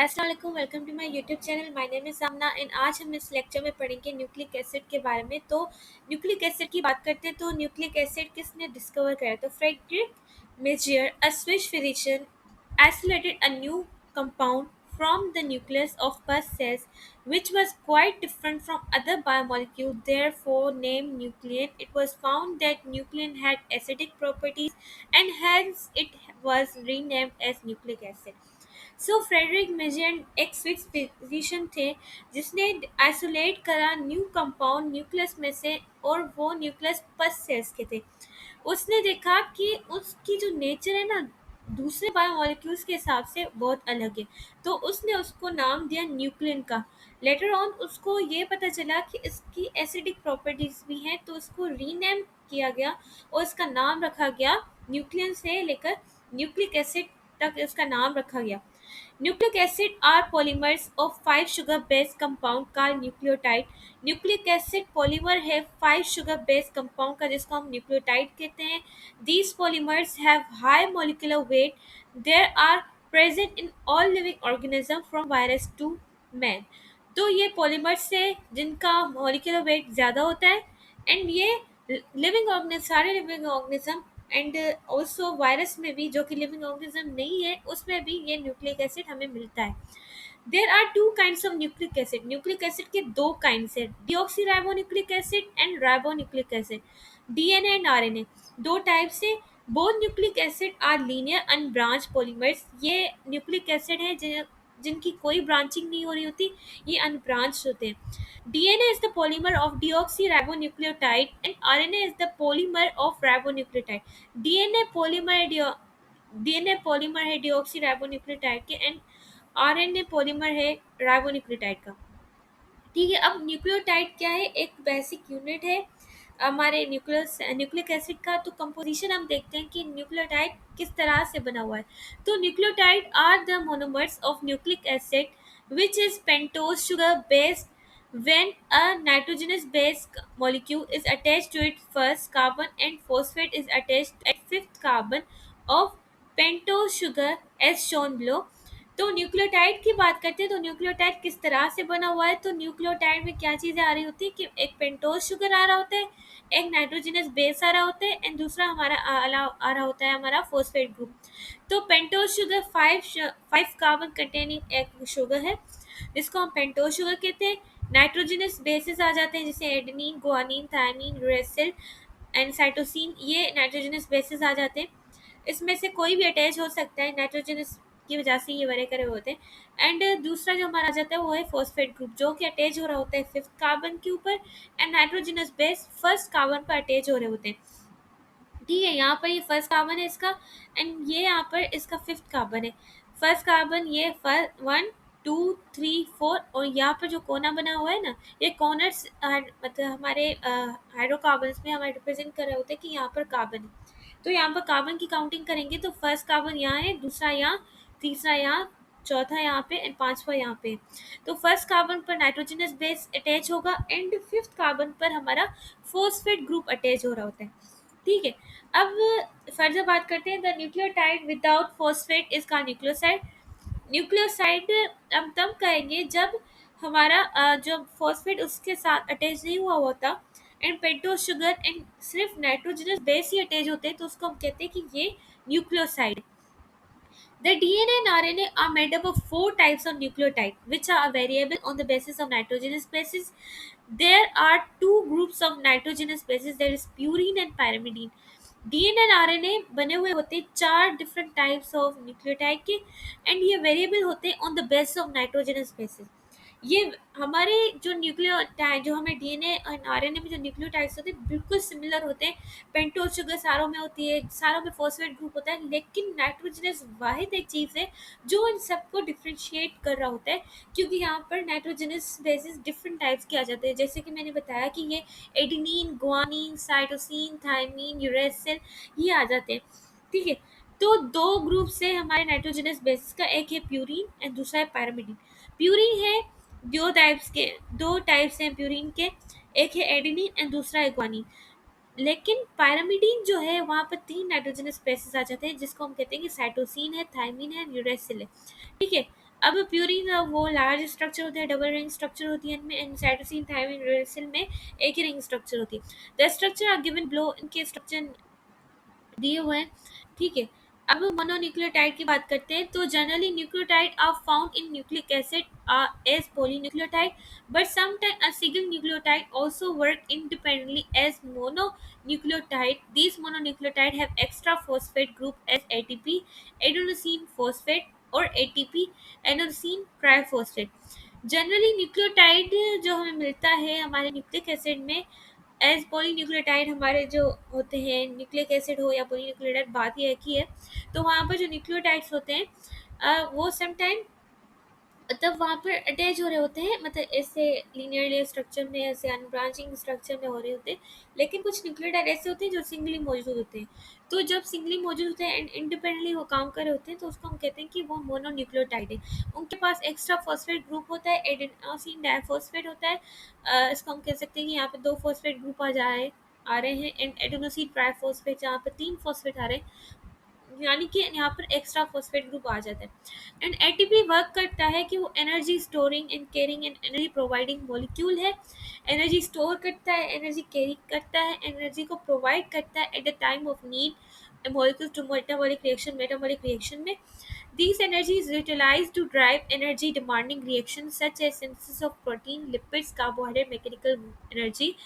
अस्सलाम वालेकुम, welcome to my YouTube channel. My name is Samna and आज हम इस लेक्चर में पढ़ेंगे न्यूक्लिक एसिड के बारे में। तो न्यूक्लिक एसिड की बात करते हैं तो न्यूक्लिक एसिड किसने डिस्कवर करा? तो Friedrich Miescher, a Swiss physician, isolated a new compound from the nucleus of pus cells which was quite different from other biomolecules, therefore named nuclein. It was found that nuclein had acidic properties and hence it was renamed as nucleic acid. So Frederick मेजियन एक Swiss physician थे जिसने isolate करा new compound nucleus में से, और वो nucleus पस sales के थे। उसने देखा कि उसकी जो नेचर है ना, दूसरे बायोमोलिक्यूल्स के हिसाब से बहुत अलग है। तो उसने उसको नाम दिया न्यूक्लियन का। लेटर ऑन उसको ये पता चला कि इसकी एसिडिक प्रॉपर्टीज भी हैं, तो उसको रीनेम किया गया और इसका नाम रखा गया, न्यूक्लियन से लेकर न्यूक्लिक एसिड तक इसका नाम रखा गया। Nucleic acid are polymers of 5 sugar base compound called nucleotide. Nucleic acid polymer है 5 sugar base compound का, जिसको हम nucleotide कहते हैं। These polymers have high molecular weight. They are present in all living organisms from virus to man. तो ये polymers से जिनका मॉलिक्यूलर वेट ज़्यादा होता है, एंड ये लिविंग ऑर्गेनिज्म, सारे living organism and also virus में भी, जो कि लिविंग ऑर्गेनिज्म नहीं है, उसमें भी ये न्यूक्लिक एसिड हमें मिलता है। There are two kinds of nucleic acid. Nucleic acid के दो काइंड्स है, deoxyribonucleic acid and ribonucleic acid. DNA and RNA दो टाइप से। Both nucleic acid are linear unbranch polymers. ये न्यूक्लिक एसिड है जिनकी कोई ब्रांचिंग नहीं हो रही होती, ये अनब्रांच होते हैं। DNA is the polymer of deoxyribonucleotide and RNA is the polymer of ribonucleotide. DNA polymer है DNA polymer है deoxyribonucleotide के, एंड RNA polymer है ribonucleotide का। ठीक है, अब न्यूक्लियोटाइड क्या है? एक बेसिक यूनिट है हमारे न्यूक्लिक एसिड का। तो कंपोजिशन हम देखते हैं कि न्यूक्लियोटाइड किस तरह से बना हुआ है। तो nucleotide are the monomers of nucleic acid which is pentose sugar based when a nitrogenous base molecule is attached to its first carbon and phosphate is attached at fifth carbon of pentose sugar as shown below। तो nucleotide की बात करते हैं तो nucleotide किस तरह से बना हुआ है। तो न्यूक्लियोटाइड में क्या चीज़ें आ रही होती है कि एक पेंटोज शुगर आ रहा होता है, एक नाइट्रोजनस बेस आ रहा होता है, एंड दूसरा हमारा आ रहा होता है हमारा फॉस्फेट ग्रुप। तो pentose sugar five carbon containing एक शुगर है जिसको हम पेंटोज शुगर कहते हैं। नाइट्रोजनस बेसिस आ जाते हैं जैसे adenine, guanine, thymine, uracil and cytosine, ये नाइट्रोजनस बेसिस आ जाते हैं। इसमें से कोई भी अटैच हो सकता है, नाइट्रोजनस की वजह से ये बड़े करे होते हैं। एंड दूसरा जो हमारा आ जाता है वो है फॉस्फेट ग्रुप, जो कि अटैच हो रहा होता है फिफ्थ कार्बन के ऊपर, and nitrogenous base first carbon पर अटैच हो रहे होते हैं। ठीक है, यहाँ पर ये फर्स्ट कार्बन है इसका, एंड ये यहाँ पर इसका फिफ्थ कार्बन है। फर्स्ट कार्बन ये वन टू थ्री फोर, और यहाँ पर जो कोना बना हुआ है ना, ये कॉर्नर्स मतलब हमारे हाइड्रोकार्बन में हमारे रिप्रेजेंट कर रहे होते हैं कि यहाँ पर कार्बन है। तो यहाँ पर कार्बन की काउंटिंग करेंगे तो फर्स्ट कार्बन यहाँ है, दूसरा यहाँ, तीसरा यहाँ, चौथा यहाँ पे, एंड पांचवा यहाँ पे। तो फर्स्ट कार्बन पर नाइट्रोजनस बेस अटैच होगा, एंड फिफ्थ कार्बन पर हमारा फॉस्फेट ग्रुप अटैच हो रहा होता है। ठीक है, अब फर्दर बात करते हैं। The nucleotide without phosphate is called nucleoside. Nucleoside हम तब कहेंगे जब हमारा जो फॉस्फेट उसके साथ अटैच नहीं हुआ होता, एंड पेंटोज शुगर एंड सिर्फ नाइट्रोजनस बेस ही अटैच होते हैं, तो उसको हम कहते हैं कि ये nucleoside. The DNA and RNA are made up of four types of nucleotide, which are variable on the basis of nitrogenous bases. There are two groups of nitrogenous bases, that is purine and pyrimidine. DNA and RNA बने हुए होते हैं चार different types of nucleotide के, and ये variable होते हैं on the basis of nitrogenous bases. ये हमारे जो न्यूक्लियोटाइड, जो हमें डीएनए और आरएनए में जो न्यूक्लियोटाइड्स होते हैं बिल्कुल सिमिलर होते हैं। पेंटोज शुगर सारों में होती है, सारों में फॉस्फेट ग्रुप होता है, लेकिन नाइट्रोजनस वाहिद एक चीज़ है जो इन सबको डिफ्रेंशिएट कर रहा होता है, क्योंकि यहाँ पर नाइट्रोजनस बेसिस डिफरेंट टाइप्स के आ जाते हैं। जैसे कि मैंने बताया कि ये adenine, guanine, cytosine, thymine, uracil, ये आ जाते हैं। ठीक है, तो दो ग्रुप से हमारे नाइट्रोजनस बेसिस का, एक है प्यूरिन एंड दूसरा है पैरामिडिन। प्यूरिन है दो टाइप्स हैं प्यूरिन के, एक है एडेनिन एंड दूसरा है ग्वानिन। लेकिन पायरामिडीन जो है वहाँ पर तीन नाइट्रोजनस बेसिस आ जाते हैं, जिसको हम कहते हैं कि साइटोसिन है, थायमिन है, यूरेसिल है। ठीक है, अब प्यूरिन वो लार्ज स्ट्रक्चर होते हैं, डबल रिंग स्ट्रक्चर होती है इनमें, एंड साइटोसिन थायमिन यूरेसिल में एक ही रिंग स्ट्रक्चर होती है। The structure are given below, इनके स्ट्रक्चर दिए हुए हैं। ठीक है, अब मोनोन्यूक्लियोटाइड की बात करते हैं। तो generally nucleotide are found in nucleic acid as polynucleotide, but sometimes a single nucleotide also work independently as mononucleotide. These mononucleotide have extra phosphate group as ATP, adenosine phosphate, or ATP, adenosine triphosphate. Generally nucleotide जो हमें मिलता है हमारे nucleic acid में as polynucleotide, हमारे जो होते हैं न्यूक्लिक एसिड हो या पॉलीन्यूक्लियोटाइड, बात ही एक ही है। तो वहाँ पर जो न्यूक्लियोटाइड्स होते हैं वो समटाइम मतलब वहाँ पर अटैच हो रहे होते हैं, मतलब ऐसे लीनियरली स्ट्रक्चर में, ऐसे अनब्रांचिंग स्ट्रक्चर में हो रहे होते हैं। लेकिन कुछ न्यूक्लियोटाइड ऐसे होते हैं जो सिंगली मौजूद होते हैं। तो जब सिंगली मौजूद होते हैं एंड इंडिपेंडेंटली वो काम कर रहे होते हैं, तो उसको हम कहते हैं कि वो मोनोन्यूक्लियोटाइड है। उनके पास एक्स्ट्रा फॉस्फेट ग्रुप होता है, एडेनोसिन डाइफॉस्फेट होता है। इसको हम कह सकते हैं कि यहाँ पे दो फॉस्फेट ग्रुप आ रहे हैं, एंड एडेनोसिन ट्राइफॉस्फेट जहाँ पे तीन फॉस्फेट आ रहे हैं, यानी कि यहाँ पर एक्स्ट्रा फॉस्फेट ग्रुप आ जाता है। एंड एटीपी वर्क करता है कि वो energy storing and carrying and energy providing molecule है। एनर्जी स्टोर करता है, एनर्जी कैरी करता है, एनर्जी को प्रोवाइड करता है at the time of need molecules to metabolic reaction में। These energies utilized to drive energy demanding reactions such as synthesis of protein, lipids, carbohydrate, mechanical energy,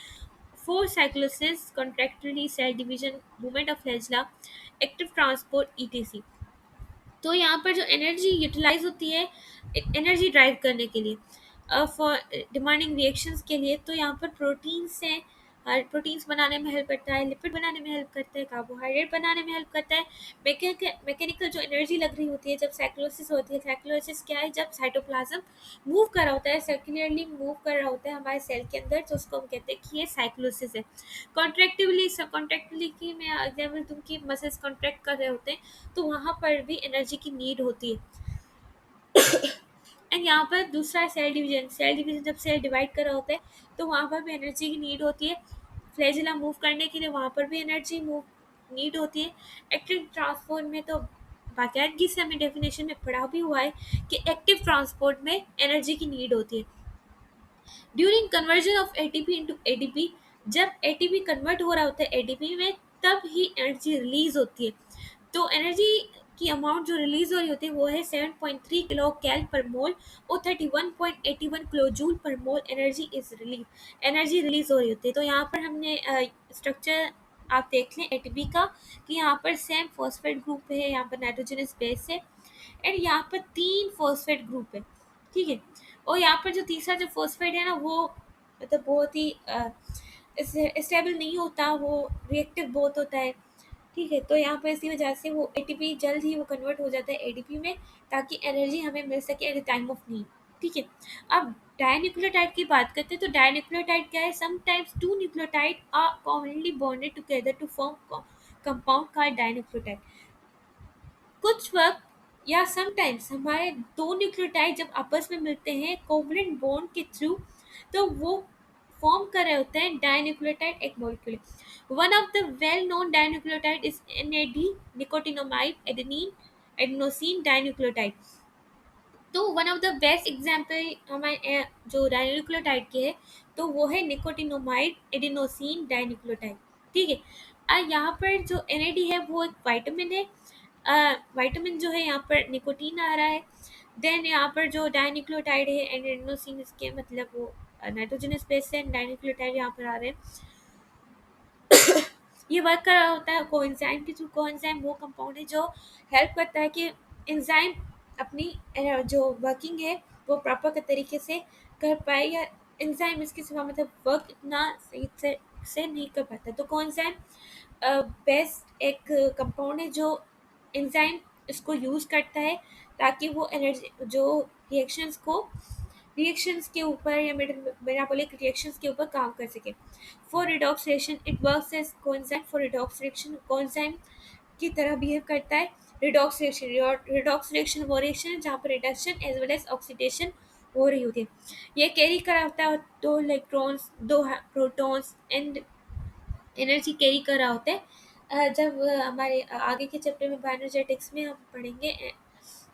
for cyclosis, contractility, cell division, movement of flagella, active transport etc. तो यहाँ पर जो energy utilise होती है energy drive करने के लिए, for demanding reactions के लिए, तो यहाँ पर प्रोटीन्स हैं, प्रोटीन्स बनाने में हेल्प करता है, लिपिड बनाने में हेल्प करता है, कार्बोहाइड्रेट बनाने में हेल्प करता है। मैकेनिकल जो एनर्जी लग रही होती है जब साइक्लोसिस होती है, साइक्लोसिस क्या है, जब साइटोप्लाज्म मूव कर रहा होता है, सर्कुलरली मूव कर रहा होता है हमारे सेल के अंदर, तो उसको हम कहते हैं कि ये साइक्लोसिस है। कॉन्ट्रेक्टिविटी में एग्जाम्पल तुम की मसल्स कॉन्ट्रैक्ट कर रहे होते हैं, तो वहाँ पर भी एनर्जी की नीड होती है। एंड यहाँ पर दूसरा सेल डिवीजन जब सेल डिवाइड कर रहा होता है, तो वहाँ पर भी एनर्जी की नीड होती है। फ्लैजेला मूव करने के लिए वहाँ पर भी एनर्जी मूव नीड होती है। एक्टिव ट्रांसपोर्ट में तो बाकायदगी से हमें डेफिनेशन में पढ़ा भी हुआ है कि एक्टिव ट्रांसपोर्ट में एनर्जी की नीड होती है। During conversion of ATP into ADP, जब एटीपी कन्वर्ट हो रहा होता है एडीपी में, तब ही एनर्जी रिलीज होती है। तो एनर्जी की अमाउंट जो रिलीज हो रही होती है वो है 7.3 किलो कैल पर मोल और 31.81 किलो जूल पर मोल। एनर्जी रिलीज हो रही होती है। तो यहाँ पर हमने स्ट्रक्चर आप देख लें एटीपी का, कि यहाँ पर सेम फॉस्फेट ग्रुप है, यहाँ पर नाइट्रोजनस बेस है, एंड यहाँ पर तीन फॉस्फेट ग्रुप है। ठीक है, और यहाँ पर जो तीसरा जो फॉस्फेट है ना, वो मतलब बहुत ही स्टेबल नहीं होता, वो रिएक्टिव बहुत होता है। ठीक है, तो यहाँ पर इसी वजह से वो एटीपी जल्द ही वो कन्वर्ट हो जाता है एडीपी में, ताकि एनर्जी हमें मिल सके at the time of need. ठीक है, अब डाइन्यूक्लियोटाइड की बात करते हैं। तो डाइन्यूक्लियोटाइड क्या है, sometimes two nucleotide are commonly bonded together to form compound called dinucleotide. कुछ वक्त या समटाइम्स हमारे दो न्यूक्लियोटाइड जब आपस में मिलते हैं कोवलेंट बॉन्ड के थ्रू, तो वो फॉर्म कर रहे होते हैं डाइन्यूक्लियोटाइड एक molecule. One of the well known dinucleotide is NAD, nicotinamide adenine adenosine dinucleotide. तो one of the best example हमारे जो डाइन्यूक्लियोटाइड के है, तो वो है निकोटिनोमाइड एडेनोसिन डाइन्यूक्लियोटाइड। ठीक है, यहाँ पर जो एनएडी है वो एक वाइटामिन है। विटामिन जो है यहाँ पर निकोटीन आ रहा है। देन यहाँ पर जो डाइन्यूक्लियोटाइड है एडेनोसिन, इसके मतलब वो नाइट्रोजन स्पेस से डाइन्यूक्लियोटाइड यहाँ पर आ रहे हैं। ये वर्क कर रहा होता है कोएंजाइम के थ्रू। कोएंजाइम वो कंपाउंड है जो हेल्प करता है कि एंजाइम अपनी जो वर्किंग है वो प्रॉपर तरीके से कर पाए, या एंजाइम इसके सिवा मतलब वर्क इतना सही से नहीं कर पाता। तो कोएंजाइम बेस्ट एक कंपाउंड है जो एंजाइम इसको यूज़ करता है, ताकि वो एनर्जी जो रिएक्शंस के ऊपर या मेटाबॉलिक रिएक्शंस के ऊपर काम कर सके। For redox reaction it works as coenzyme for redox reaction, coenzyme की तरह बिहेव करता है। रिडॉक्स रिएक्शन वो रिएक्शन है जहाँ पर reduction as well as oxidation हो रही होती है। ये कैरी करा होता है दो इलेक्ट्रॉन्स, दो प्रोटॉन्स एंड एनर्जी कैरी कर रहा होता है। जब हमारे आगे के चैप्टर में बायोएनर्जेटिक्स में हम पढ़ेंगे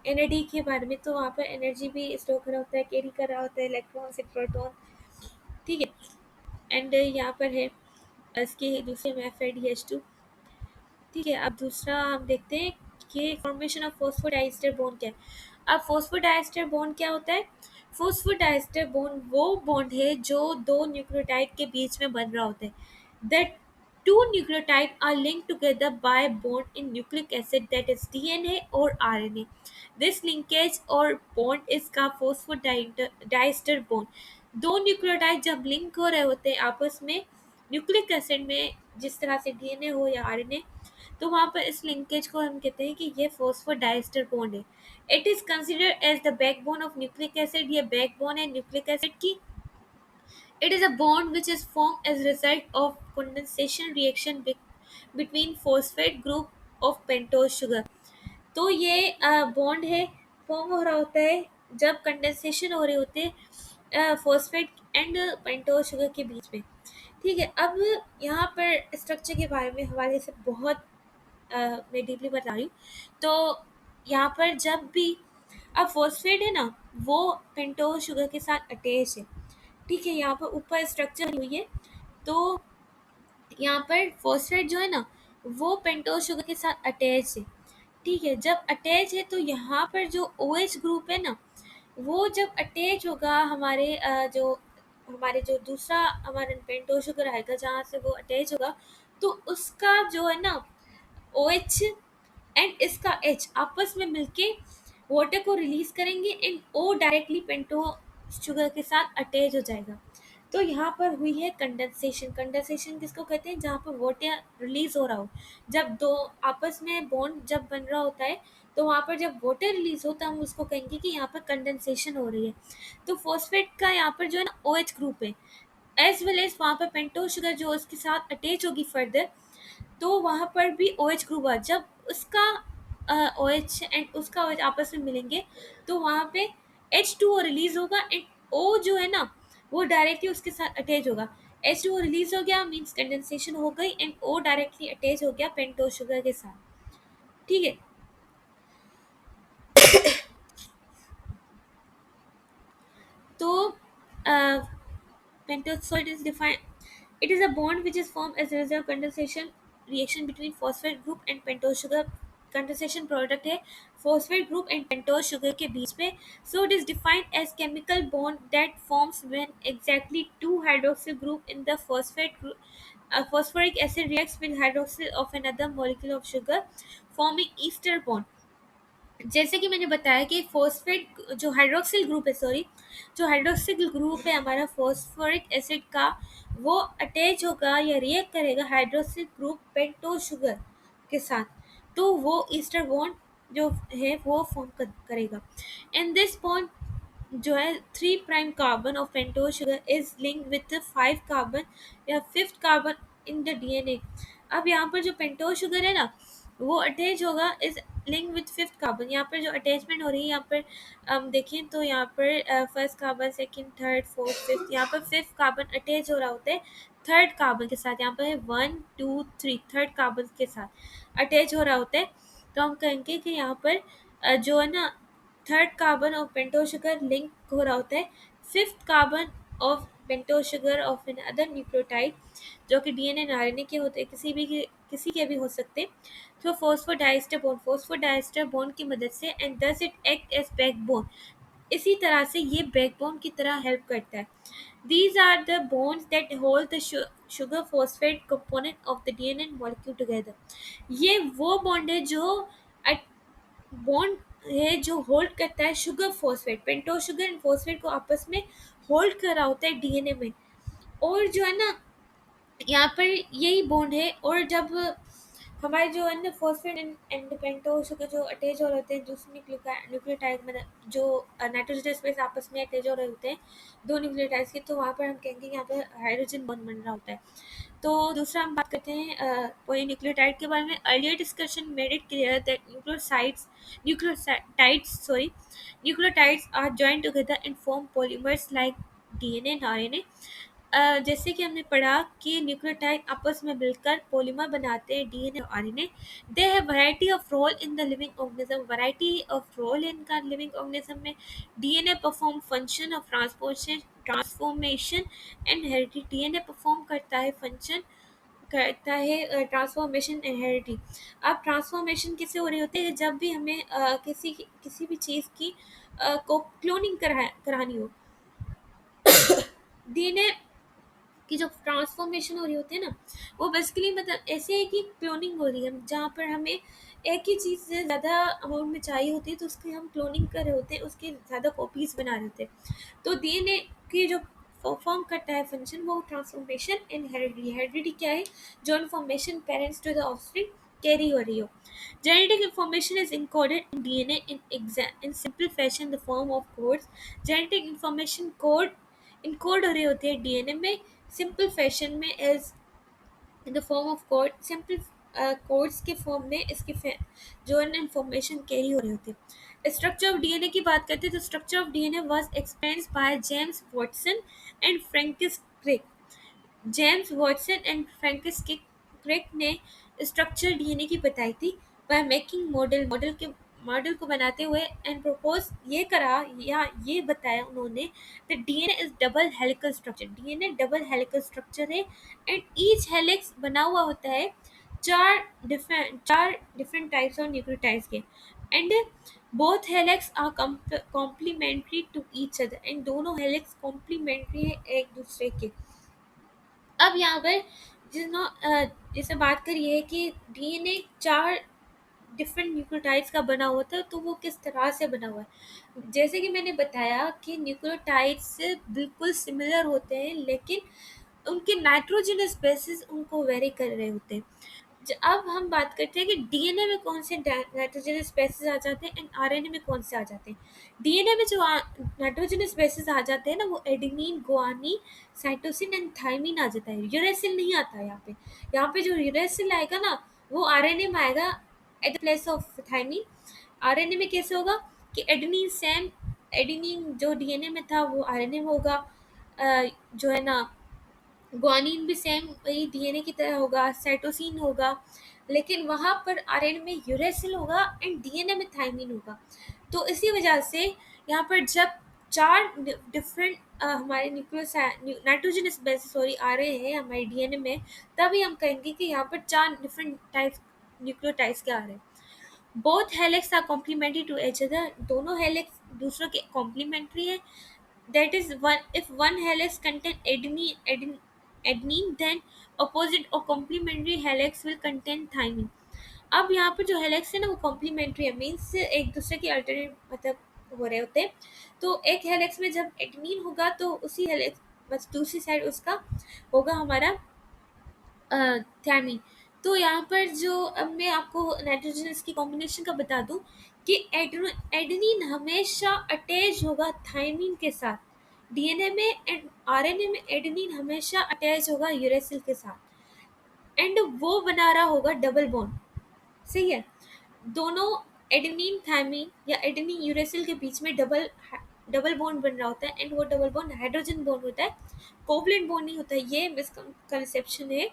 एनएडी के बारे में, तो वहाँ पर एनर्जी भी स्टोर करा होता है, कैरी कर रहा होता है इलेक्ट्रॉन से प्रोटॉन। ठीक है। एंड यहाँ पर है इसके दूसरे में FeDH2। ठीक है। अब दूसरा हम देखते हैं कि फॉर्मेशन ऑफ फॉस्फोडाइस्टर बॉन्ड क्या है। अब फॉस्फोडाइस्टर बॉन्ड क्या होता है? फॉस्फोडाइस्टर बॉन्ड वो बॉन्ड है जो दो न्यूक्लियोटाइड के बीच में बन रहा होता है। The two nucleotide are linked together by bond in nucleic acid, that is DNA or RNA. This linkage or bond is का फॉस्फोडाइस्टर बॉन्ड। दो न्यूक्लियोटाइड जब लिंक हो रहे होते हैं आपस में न्यूक्लिक एसिड में, जिस तरह से डीएनए हो या आरएनए, तो वहाँ पर इस लिंकेज को हम कहते हैं कि ये फॉस्फोडाइस्टर बॉन्ड है। It is considered as the backbone of nucleic acid. ये बैकबोन है न्यूक्लिक एसिड की। It is a bond which is formed as a result of condensation reaction between phosphate group of pentose sugar। तो ये bond है, form हो रहा होता है जब कंडेंसेशन हो रहे होते हैं फॉस्फेट एंड पेंटोज शुगर के बीच में। ठीक है। अब यहाँ पर स्ट्रक्चर के बारे में हवाले से बहुत मैं डीपली बता रही हूँ। तो यहाँ पर जब भी अब फॉस्फेट है ना, वो पेंटोज शुगर के साथ अटैच है। ठीक है। यहाँ पर ऊपर स्ट्रक्चर हुई है। तो यहाँ पर फॉस्फेट जो है ना, वो पेंटोज शुगर के साथ अटैच है। ठीक है। जब अटैच है तो यहाँ पर जो OH ग्रुप है ना, वो जब अटैच होगा हमारे जो दूसरा हमारा पेंटोज शुगर आएगा जहाँ से वो अटैच होगा, तो उसका जो है ना OH एंड इसका H आपस में मिलके वाटर को रिलीज करेंगे एंड O डायरेक्टली पेंटो शुगर के साथ अटैच हो जाएगा। तो यहाँ पर हुई है कंडेंसेशन। कंडेंसेशन किसको कहते हैं? जहाँ पर वाटर रिलीज हो रहा हो। जब दो आपस में बॉन्ड जब बन रहा होता है, तो वहाँ पर जब वाटर रिलीज होता है हम उसको कहेंगे कि यहाँ पर कंडेंसेशन हो रही है। तो फॉस्फेट का यहाँ पर जो है ना OH ग्रुप है, एज वेल एज वहाँ पर पेंटोज शुगर जो उसके साथ अटैच होगी फर्दर, तो वहाँ पर भी OH ग्रुप आ, जब उसका OH एंड उसका OH आपस में मिलेंगे, तो वहाँ पे H2O रिलीज होगा एंड O जो है ना, वो डायरेक्टली उसके साथ अटैच होगा। H2O रिलीज हो गया मीन्स कंडेंसेशन हो गई एंड O डायरेक्टली अटैच हो गया पेंटोज शुगर के साथ। ठीक है। तो pentose, so it is defined. It is a bond which is formed as a result of condensation reaction between phosphate group and pentose sugar। Condensation product है phosphate group and pentose sugar के बीच में। So it is defined as chemical bond that forms when exactly two hydroxyl group in the phosphoric acid reacts with hydroxyl of another molecule of sugar, forming ester bond। जैसे कि मैंने बताया कि phosphate जो hydroxyl group है, sorry, जो hydroxyl group है हमारा फॉस्फोरिक एसिड का, वो अटैच होगा या रिएक्ट करेगा हाइड्रोक्सिल ग्रुप पेंटोज शुगर के साथ, तो वो ईस्टर बॉन्ड जो है वो फॉर्म करेगा। एंड दिस बॉन्ड जो है 3' carbon of pentose sugar is link with 5 carbon या 5th carbon in the DNA. अब यहाँ पर जो पेंटोज शुगर है ना, वो अटैच होगा is link with 5th carbon. यहाँ पर जो अटैचमेंट हो रही है, यहाँ पर देखें तो यहाँ पर first carbon, second, third, fourth, fifth, यहाँ पर 5th कार्बन अटैच हो रहा होता है थर्ड कार्बन के साथ। यहाँ पर है 1 2 3 थर्ड कार्बन के साथ अटैच हो रहा होता है। तो हम कहेंगे कि यहाँ पर जो है ना third carbon of pentose sugar link हो रहा होता है 5th carbon of pentose sugar of another nucleotide, जो कि डीएनए एंड आरएनए के होते हैं, किसी के भी हो सकते हैं। तो फॉस्फोडाइस्टर बॉन्ड की मदद से and thus it act as backbone. इसी तरह से ये बैकबोन की तरह हेल्प करता है। These are the bonds that hold the sugar phosphate component of the DNA molecule together। ये वो बॉन्ड है जो बॉन्ड है जो होल्ड करता है sugar phosphate, pentose sugar and phosphate को आपस में होल्ड कर रहा होता है डीएनए में। और जो है ना यहाँ पर यही बॉन्ड है। और जब हमारे जो है ना फॉस्फेट एंड पेंटोज शुगर जो अटैच हो रहे होते हैं दूसरे न्यूक्लियोटाइड में, जो नाइट्रोजन स्पेस आपस में अटैच हो रहे होते हैं दो न्यूक्लियोटाइड्स के, तो वहाँ पर हम कहेंगे यहाँ पर हाइड्रोजन बॉन्ड बन रहा होता है। तो दूसरा हम बात करते हैं पॉलीन्यूक्लियोटाइड के बारे में। Earlier discussion made it clear that nucleotides are joined together and form polymers like DNA and RNA. जैसे कि हमने पढ़ा कि न्यूक्लियोटाइड आपस में मिलकर पॉलीमर बनाते हैं, डीएनए और RNA. They have variety of role in the living organism, variety of role इनका लिविंग ऑर्गेनिज्म में। DNA perform function of transformation and heredity. DNA perform करता है फंक्शन, करता है ट्रांसफॉर्मेशन एंड हेरिडिटी। अब ट्रांसफॉर्मेशन किससे हो रही होती है? जब भी हमें किसी भी चीज़ की को क्लोनिंग करानी हो। डीएनए की जो ट्रांसफॉर्मेशन हो रही होती है ना, वो बेसिकली मतलब ऐसे है कि क्लोनिंग हो रही है, जहाँ पर हमें एक ही चीज़ से ज़्यादा अमाउंट में चाहिए होती है, तो उसकी हम क्लोनिंग कर रहे होते हैं, उसके ज़्यादा कॉपीज बना रहे होते हैं। तो डीएनए की जो परफॉर्म करता है फंक्शन, वो ट्रांसफॉर्मेशन इन हेरिडिटी। हेरिडिटी क्या है? जो information parents to the offspring carry हो रही हो। Genetic information is encoded in DNA in simple fashion in the form of codes. Genetic information code encode हो रही होती है डीएनए में सिंपल फैशन में, as in the form of code. Simple codes के फॉर्म में इसकी जो इन्फॉर्मेशन कैरी हो रही होती है। स्ट्रक्चर ऑफ डीएनए की बात करते हैं तो structure of DNA was explained by James Watson and Francis Crick. James Watson and Francis Crick ने स्ट्रक्चर डीएनए की बताई थी बाय मेकिंग मॉडल को बनाते हुए एंड प्रपोज ये करा या ये बताया उन्होंने the DNA is double helical structure. DNA double helical structure है एंड ईच हेलिक्स बना हुआ होता है चार डिफरेंट टाइप्स ऑफ न्यूक्लियोटाइड्स के। And both helix are complementary to each other, and दोनों हेलिक्स कॉम्प्लीमेंट्री है एक दूसरे के। अब यहाँ पर जैसे बात करिए कि डीएनए चार डिफरेंट न्यूक्लियोटाइड्स का बना होता है, तो वो किस तरह से बना हुआ है। जैसे कि मैंने बताया कि न्यूक्लियोटाइड्स बिल्कुल सिमिलर होते हैं, लेकिन उनके नाइट्रोजनस बेसिस उनको वेरी कर रहे होते हैं। अब हम बात करते हैं कि डीएनए में कौन से नाइट्रोजनस बेसिस आ जाते हैं एंड आरएनए में कौन से आ जाते हैं। डीएनए में जो नाइट्रोजनस बेसिस आ जाते हैं ना, वो adenine, guanine, cytosine and thymine आ जाता है। यूरेसिल नहीं आता है यहाँ पे। यहाँ पे जो यूरेसिल आएगा ना, वो आरएनए में आएगा at the place of thymine. RNA में कैसे होगा कि एडेनिन जो डीएनए में था वो आरएनए में होगा। जो है ना, ग्वानिन भी सेम वही डीएनए की तरह होगा, साइटोसिन होगा, लेकिन वहाँ पर आरएनए में यूरेसिल होगा एंड डीएनए में थाइमिन होगा। तो इसी वजह से यहाँ पर जब चार डिफरेंट हमारे नाइट्रोजनस बेसिस सॉरी आ रहे हैं हमारे डीएनए में, तभी हम कहेंगे कि यहाँ पर चार डिफरेंट टाइप्स न्यूक्लियोटाइड्स के आ रहे हैं। Both helix are complementary to each other, दोनों हेलिक्स दूसरों के कॉम्प्लीमेंट्री है। That is, one if one helix contain adenine, then opposite or complementary helix will contain thymine. अब यहाँ पर जो हेलिक्स है ना, वो कॉम्प्लीमेंट्री है, मीन्स एक दूसरे के अल्टरनेट मतलब हो रहे होते हैं। तो एक हेलिक्स में जब एडेनिन होगा तो उसी हेलिक्स बस दूसरी साइड उसका होगा हमारा थायमिन। तो यहाँ पर जो अब मैं आपको नाइट्रोजनस की कॉम्बिनेशन का बता दूं कि एडेनिन हमेशा अटैच होगा थायमिन के साथ डीएनए में, एंड आरएनए में एडेनिन हमेशा अटैच होगा यूरेसिल के साथ, एंड वो बना रहा होगा डबल बॉन्ड। सही है। दोनों एडेनिन थायमिन या एडेनिन यूरेसिल के बीच में डबल बॉन्ड बन रहा होता है, एंड वो डबल बॉन्ड हाइड्रोजन बॉन्ड होता है, कोवलेंट बॉन्ड नहीं होता है। ये मिसकंसेप्शन है।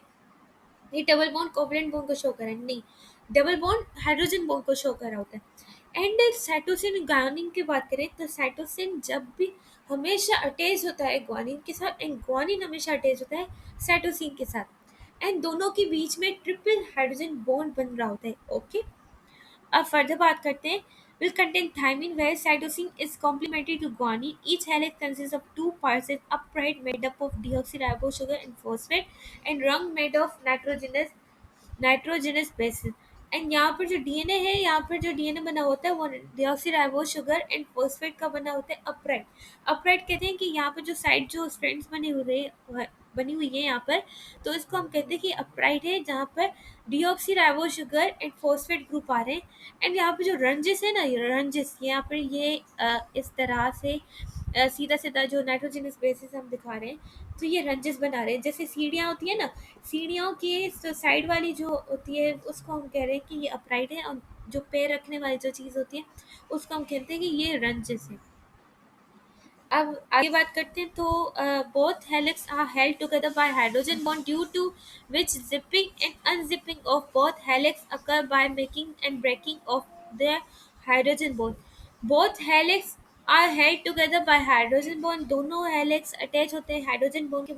ये डबल बॉन्ड कोवलेंट बॉन्ड को शो कर रहा है, नहीं, डबल बॉन्ड हाइड्रोजन बॉन्ड को शो कर रहा होता है। एंड साइटोसिन ग्वानिन की बात करें तो साइटोसिन जब भी हमेशा अटैच होता है ग्वानिन के साथ, एंड ग्वानिन हमेशा अटैच होता है साइटोसिन के साथ, एंड दोनों के बीच में ट्रिपल हाइड्रोजन बॉन्ड बन रहा होता है। ओके, अब फर्दर बात करते हैं। Will contain thymine where cytosine is complementary to guanine. Each helix consists of two parts: an upright made up of deoxyribose sugar and phosphate, and rung made of nitrogenous bases. And यहाँ पर जो DNA है, यहाँ पर जो DNA बना होता है वो डिऑक्सीराइबोस शुगर एंड फॉस्फेट का बना होता है अपराइट। अपराइट कहते हैं कि यहाँ पर जो साइड जो स्ट्रैंड्स बनी हुई है यहाँ पर, तो इसको हम कहते हैं कि अपराइट है, जहाँ पर डिऑक्सीराइबोस शुगर एंड फॉस्फेट ग्रुप आ रहे हैं। एंड यहाँ पे जो रंजिस है ना, ये रंजिस यहाँ पर ये इस तरह से सीधा सीधा जो नाइट्रोजनस बेसिस हम दिखा रहे हैं, तो ये रंजिस बना रहे हैं। जैसे सीढ़ियाँ होती है ना, सीढ़ियों की साइड वाली जो होती है उसको हम कह रहे हैं कि ये अपराइट है, और जो पैर रखने वाली जो चीज़ होती है उसको हम कहते हैं कि ये रंजिस है। अब आगे बात करते हैं, तो both helix are held together by hydrogen bond due to which zipping and unzipping of both helix occur by making and breaking of their hydrogen bond. Both helix are held together by hydrogen bond. दोनों helix attach होते हैं hydrogen bond के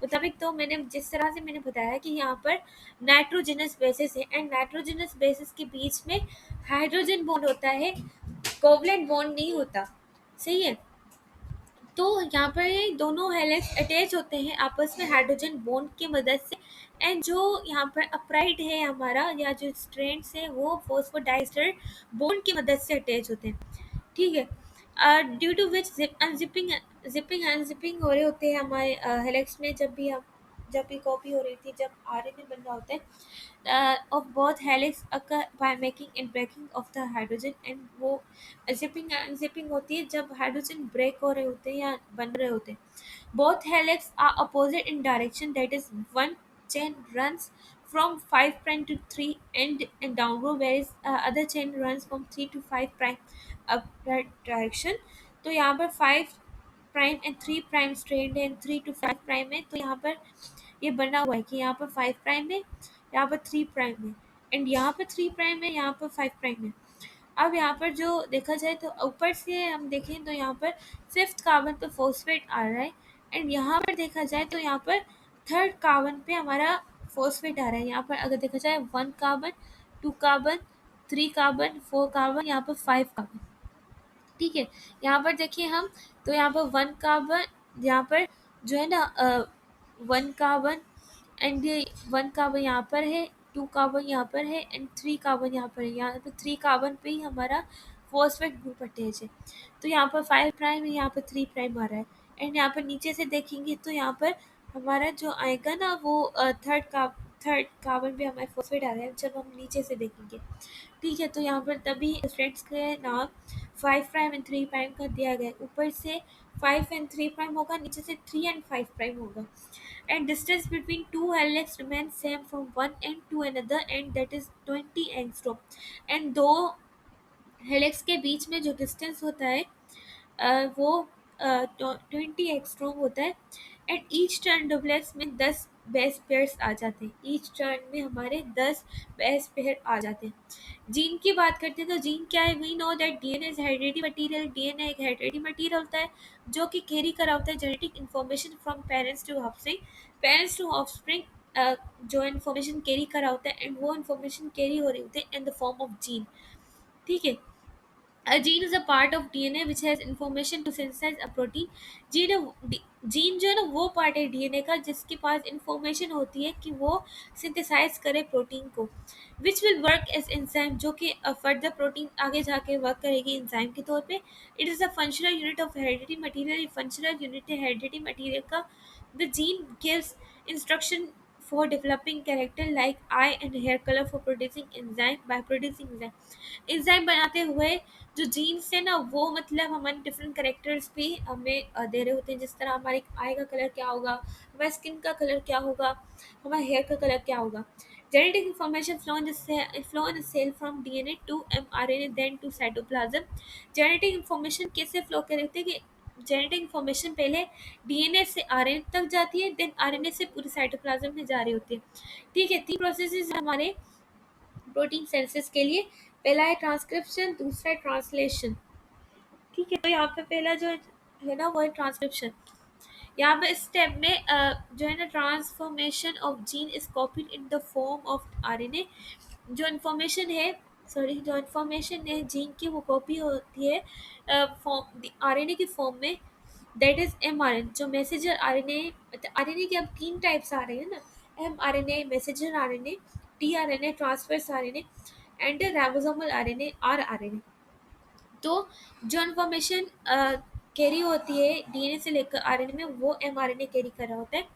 मुताबिक। तो मैंने जिस तरह से मैंने बताया कि यहाँ पर नाइट्रोजनस बेसिस है एंड नाइट्रोजनस बेसिस के बीच में हाइड्रोजन बॉन्ड होता है, कोवलेंट बॉन्ड नहीं होता। सही है। तो यहाँ पर ये दोनों हेलिक्स अटैच होते हैं आपस में हाइड्रोजन बॉन्ड की मदद से। एंड जो यहाँ पर अपराइट है हमारा, या जो स्ट्रैंड्स है वो फॉस्फोडाइस्टर बॉन्ड की मदद से अटैच होते हैं। ठीक है। Due to which unzipping जिपिंग unzipping हो रहे होते हैं हमारे हेलिक्स में। जब भी कॉपी हो रही थी, जब आरएनए बन रहा होता है of both helix occur by making and breaking of the hydrogen, and वो zipping and unzipping होती है जब हाइड्रोजन ब्रेक हो रहे होते हैं या बन रहे होते हैं। both helix are opposite in direction, that is one chain runs from 5 prime to 3 and downward, whereas other chain runs from 3 to 5 prime upward direction। तो यहाँ पर 5 प्राइम एंड 3 प्राइम स्ट्रेंड है, 3 टू 5 प्राइम है। तो यहाँ पर ये बना हुआ है कि यहाँ पर 5 प्राइम है, यहाँ पर 3 प्राइम है, एंड यहाँ पर 3 प्राइम है, यहाँ पर 5 प्राइम है। अब यहाँ पर जो देखा जाए तो ऊपर से हम देखें तो यहाँ पर फिफ्थ कार्बन पे फॉस्फेट आ रहा है, एंड यहाँ पर देखा जाए तो यहाँ पर थर्ड कार्बन पे हमारा फॉस्फेट आ रहा है। यहाँ पर अगर देखा जाए 1 कार्बन, 2 कार्बन, 3 कार्बन, 4 कार्बन, यहाँ पर 5 कार्बन। ठीक है। यहाँ पर देखिए हम, तो यहाँ पर 1 कार्बन, यहाँ पर जो है ना 1 कार्बन, एंड ये 1 कार्बन यहाँ पर है, 2 कार्बन यहाँ पर है, एंड 3 कार्बन यहाँ पर है। यहाँ पर 3 कार्बन पे ही हमारा फॉस्फेट ग्रुप अटैच है। तो यहाँ पर 5 प्राइम है, यहाँ पर 3 प्राइम आ रहा है। एंड यहाँ पर नीचे से देखेंगे तो यहाँ पर हमारा जो आएगा ना वो थर्ड कार्बन पे हमारे फॉस्फेट आ रहा है जब हम नीचे से देखेंगे। ठीक है। तो यहाँ पर तभी स्ट्रेट्स के नाम 5 प्राइम एंड 3 प्राइम का दिया गया है। ऊपर से 5 एंड 3 प्राइम होगा, नीचे से 3 एंड 5 प्राइम होगा। And distance between two helix remain same from one end to another and that 20 angstrom. And दो हेलिक्स के बीच में जो डिस्टेंस होता है वो 20 एक्सट्रोम होता है। एंड ईच टर्न डुप्लेक्स में 10 बेस पेयर्स आ जाते हैं। ईच टर्न में हमारे 10 बेस पेयर आ जाते हैं। जीन की बात करते हैं तो जीन क्या है? We know that DNA is heredity material. DNA एक हेरिडिटी मटीरियल होता है जो कि कैरी करा होता है genetic information from parents to offspring. Parents to offspring जो इन्फॉर्मेशन कैरी करा होता है, एंड वो इन्फॉर्मेशन कैरी हो रही होती है इन द फॉर्म ऑफ जीन। ठीक है। A gene is a part of DNA which has information to synthesize a protein. Gene gene जो है ना वो पार्ट है डीएनए का जिसके पास इंफॉर्मेशन होती है कि वो सिंथेसाइज करे प्रोटीन को, which will work as enzyme, जो कि फर्दर प्रोटीन आगे जाके वर्क करेगी एंजाइम के तौर पे। It is a functional unit of heredity material. Functional unit है हेरिडिटी मटीरियल का। The gene gives instruction for developing character like eye and hair color, for producing enzyme by producing enzyme बनाते हुए जो jeans है ना वो मतलब हमारे डिफरेंट करेक्टर्स भी हमें दे रहे होते हैं। जिस तरह हमारे आई का कलर क्या होगा, हमारे स्किन का कलर क्या होगा, हमारे हेयर का कलर क्या होगा। Genetic information flow in cell from DNA to mRNA then to cytoplasm. Genetic information कैसे फ्लो कर रहे थे कि जेनेटिक इन्फॉर्मेशन पहले डीएनए से आरएनए तक जाती है, देन आरएनए से पूरे साइटोप्लाज्म में जा रही होती है। ठीक है। 3 प्रोसेसेस हमारे प्रोटीन सेंसेस के लिए। पहला है ट्रांसक्रिप्शन, दूसरा है ट्रांसलेशन। ठीक है। तो यहाँ पे पहला जो है ना वो है ट्रांसक्रिप्शन। यहाँ पे इस स्टेप में जो है ना transformation of gene is copied in the form of RNA. जो इन्फॉर्मेशन है जीन की वो कॉपी होती है फॉर्म आरएनए की फॉर्म में, दैट इज एमआरएनए। जो मैसेजर आरएनए, आरएनए के अब 3 टाइप्स आ रहे हैं ना, mRNA, messenger RNA, tRNA transfers RNA, and ribosomal RNA rRNA. तो जो इन्फॉर्मेशन कैरी होती है डीएनए से लेकर आरएनए में वो एमआरएनए कैरी कर रहा होता है,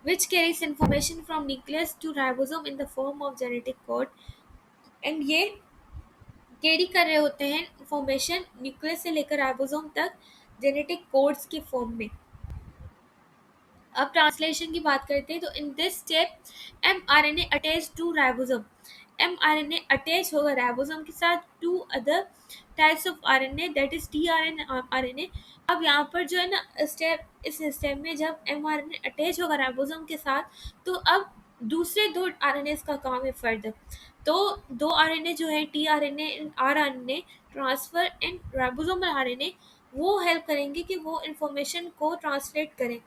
which carries information from nucleus to ribosome in the form of genetic code। And ये कैरी कर रहे होते हैं इंफॉर्मेशन न्यूक्लियस से लेकर राइबोसोम तक जेनेटिक कोड्स के फॉर्म में। अब ट्रांसलेशन की बात करते हैं तो in this step mRNA attach to ribosome mRNA attach होगा राइबोसोम के साथ two other types of RNA that is tRNA RNA. अब यहाँ पर जो है ना स्टेप, इस स्टेप में जब mRNA अटैच होगा राइबोसोम के साथ तो अब दूसरे दो आरएनए का काम है फर्दर। तो दो आरएनए जो है tRNA and RNA transfer and ribosomal RNA वो हेल्प करेंगे कि वो इंफॉर्मेशन को ट्रांसलेट करें,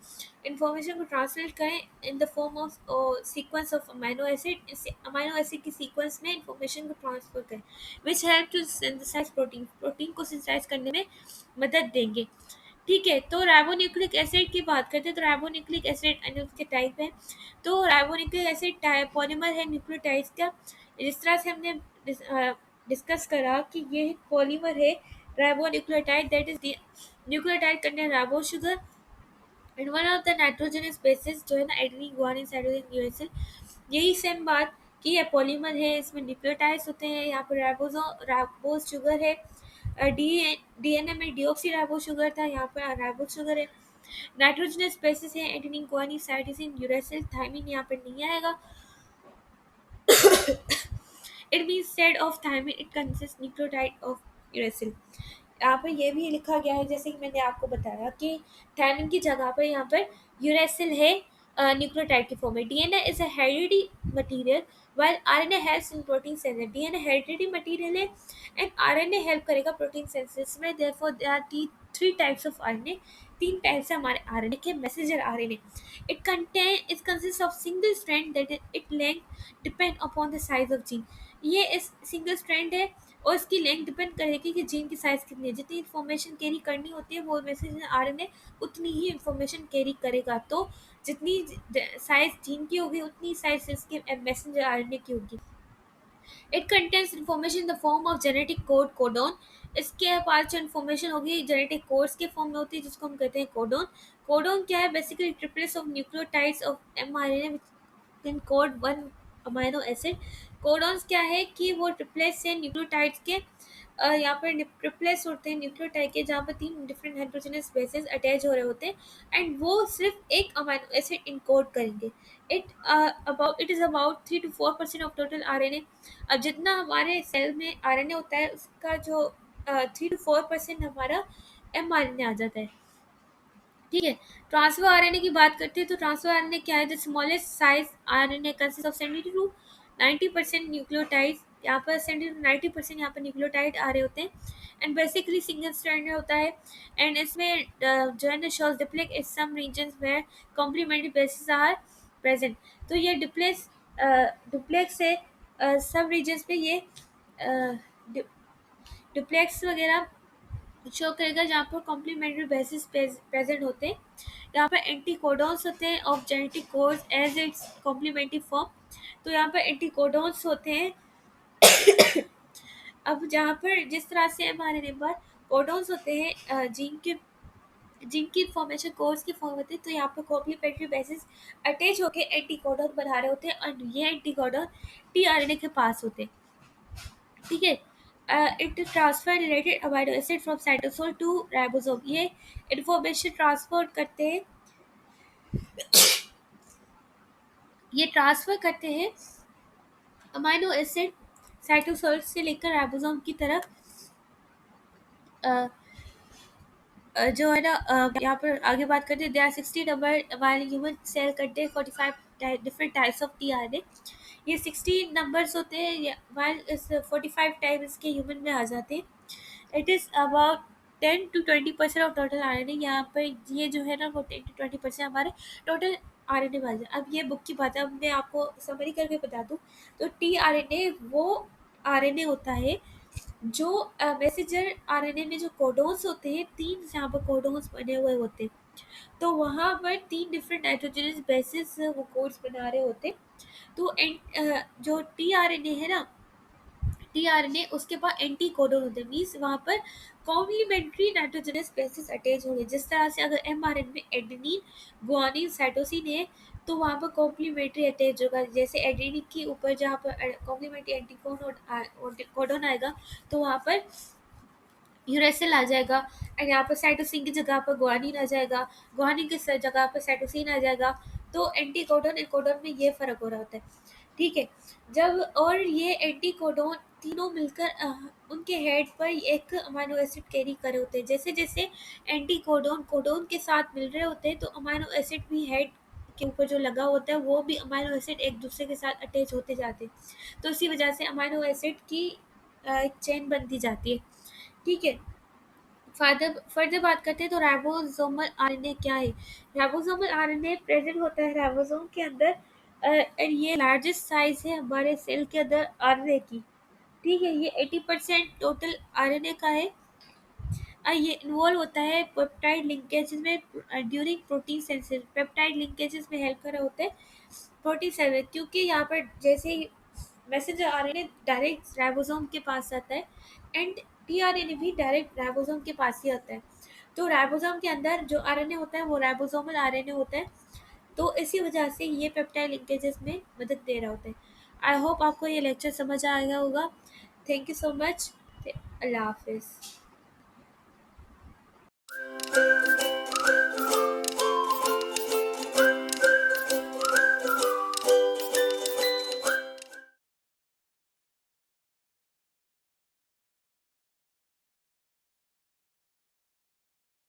इंफॉर्मेशन को ट्रांसलेट करें in the form of sequence of amino acid. इस अमाइनो एसिड की सीक्वेंस में इंफॉर्मेशन को ट्रांसफर करें which help to synthesize protein, protein को सिंथेसाइज करने में मदद देंगे। ठीक है, तो राइबोन्यूक्लिक एसिड की बात करते हैं तो राइबोन्यूक्लिक एसिड अन्य उसके टाइप है। तो राइबोन्यूक्लिक एसिड पॉलीमर है न्यूक्लियोटाइड्स का। जिस तरह से हमने डिस्कस करा कि ये एक पॉलीमर है ribonucleotide that is nucleotide contain ribo sugar and one of the nitrogenous bases जो है ना एडेनिन गुआनिन साइटोसिन यूरेसिल। यही सेम बात कि ये पॉलीमर है, इसमें न्यूक्लियोटाइड्स होते हैं। यहाँ पर राइबोज शुगर है, डीएनए में डीऑक्सी राइबोज शुगर था, यहाँ पर राइबोज शुगर है। नाइट्रोजनस बेसिस है adenine guanine cytosine uracil, thymine यहाँ पर नहीं आएगा। It means instead of thymine it consist nucleotide of uracil. यहाँ पर यह भी लिखा गया है जैसे कि मैंने आपको बताया कि थायमिन की जगह पर यहाँ पर यूरेसिल है न्यूक्लियोटाइड की फॉर्म में। DNA is a heredity material while RNA helps in protein synthesis। DNA hereditary material है and RNA help करेगा प्रोटीन सिंथेसिस में। therefore there are three types of RNA। तीन टाइप्स है हमारे RNA के, messenger RNA। it consists of single strand that it length depend upon the size of gene। ये इस single strand है और इसकी लेंथ डिपेंड करेगी कि जीन की साइज कितनी है। जितनी इन्फॉर्मेशन कैरी करनी होती है वो मैसेंजर आरएनए उतनी ही इन्फॉर्मेशन कैरी करेगा। तो जितनी साइज जीन की होगी उतनी साइज इसके मैसेंजर आरएनए की होगी। It contains information in the form of genetic code codon. इसके पास जो इन्फॉर्मेशन होगी जेनेटिक कोड्स के फॉर्म में होती है जिसको हम कहते हैं कोडोन। कोडोन क्या है? Basically triplets of nucleotides of mRNA in code one amino acid. Codons क्या है कि वो ट्रिपलेट्स हैं न्यूक्लियोटाइड्स के। यहाँ पर ट्रिपलेट्स होते हैं न्यूक्लियोटाइड के जहाँ पर तीन डिफरेंट हाइड्रोजनस बेसेस अटैच हो रहे होते हैं एंड वो सिर्फ एक अमाइनो एसिड इनकोड करेंगे। It is about 3 to 4% of total RNA. अब जितना हमारे सेल में आरएनए होता है उसका जो 3 to 4% हमारा mRNA आ जाता है। ठीक है, ट्रांसफर आरएनए की बात करते हैं तो ट्रांसफर आरएनए क्या है? The smallest size RNA consist of 70 to 90% nucleotide. यहाँ पर 70 to 90% यहाँ पर न्यूक्लियोटाइड आ रहे होते हैं एंड बेसिकली सिंगल स्ट्रैंड होता है। एंड इसमें जो है ना shows duplex in some regions where complementary bases are present. तो ये डुप्लेक्स है सब रीजन्स पे ये डुप्लेक्स वगैरह शो करेगा जहाँ पर कॉम्प्लीमेंट्री बेसिस प्रेजेंट होते हैं। यहाँ पर एंटी कोडॉन्स होते हैं of genetic codes as its complementary form. तो यहाँ पर एंटी कोडॉन्स होते हैं। अब जहाँ पर जिस तरह से हमारे पर कोडॉन्स होते हैं जीन की फॉर्मेशन कोड्स की फॉर्म होती है तो यहाँ पर कॉम्प्लीमेंट्री बेसिस अटैच होकर एंटी कोडॉन बना रहे होते हैं और ये एंटी कोडॉन टीआरएनए के पास होते हैं। ठीक है, it transfer related amino acid from cytosol to ribosome. ये इन्फॉर्मेशन ट्रांसफर करते हैं अमाइनो एसिड साइटोसोल से लेकर राइबोसोम की तरफ। जो है ना यहाँ पर आगे बात करते हैं देयर आर 60 नंबर हमारे human cell contain 45 different types of tRNA. ये 60 नंबर्स होते हैं while इस 45 टाइप इसके ह्यूमन में आ जाते हैं। It is about 10 to 20% of total RNA. यहाँ पर ये जो है ना वो 10 to 20% हमारे टोटल आरएनए में आ जाए। अब ये बुक की बात है, अब मैं आपको समरी करके बता दूँ तो टीआरएनए वो आरएनए होता है जो मैसेंजर आरएनए में जो कोडोन्स होते हैं, तीन यहाँ पर कोडोन्स बने हुए होते हैं तो वहाँ पर तीन डिफरेंट नाइट्रोजनस बेसिस वो कोड्स बना रहे होते हैं। तो जो टीआरएनए है ना, टीआरएनए उसके पास एंटी कोडोन होते हैं, मीन्स वहाँ पर कॉम्प्लीमेंट्री नाइट्रोजनस बेसिस अटैच होंगे। जिस तरह से अगर mRNA में एडेनिन गुआनिन साइटोसिन है तो वहाँ पर कॉम्प्लीमेंट्री अटैच होगा। जैसे एडेनिन के ऊपर जहाँ पर कॉम्प्लीमेंट्री एंटी कोडोन आएगा तो वहाँ पर यूरेसिल आ जाएगा एंड यहाँ पर साइटोसिन की जगह पर गुआनिन आ जाएगा, गुआनिन की जगह पर साइटोसिन आ जाएगा। तो एंटी कोडोन एंड कोडोन में ये फ़र्क हो रहा होता है। ठीक है। जब और ये एंटीकोडोन तीनों मिलकर उनके हेड पर एक अमाइनो एसिड कैरी करे होते हैं। जैसे जैसे एंटीकोडोन कोडोन के साथ मिल रहे होते हैं तो अमाइनो एसिड भी हेड के ऊपर जो लगा होता है वो भी अमाइनो एसिड एक दूसरे के साथ अटैच होते जाते हैं। तो इसी वजह से अमाइनो एसिड की एक चेन बनती जाती है। ठीक है। फर्दर फर्दर बात करते हैं तो राइबोसोमल आरएनए क्या है। राइबोसोमल आरएनए प्रेजेंट होता है राइबोसोम के अंदर। और ये लार्जेस्ट साइज है हमारे सेल के अंदर आरएनए की। ठीक है। ये 80% टोटल आरएनए का है। ये इन्वॉल्व होता है पेप्टाइड लिंकेजेस में during protein synthesis. Peptide linkages में हेल्प कर रहे होते हैं प्रोटीन सिंथेसिस, क्योंकि यहाँ पर जैसे ही मैसेंजर आरएनए डायरेक्ट राइबोसोम के पास आता है एंड टीआरएनए भी डायरेक्ट राइबोसोम के पास ही आता है। तो राइबोसोम के अंदर जो आरएनए होता है वो राइबोसोमल आरएनए होता है। तो इसी वजह से ये पेप्टाइड लिंकेजेस में मदद दे रहा होता है। आई होप आपको ये लेक्चर समझ आया होगा। Thank you so much. अल्लाह हाफिज़।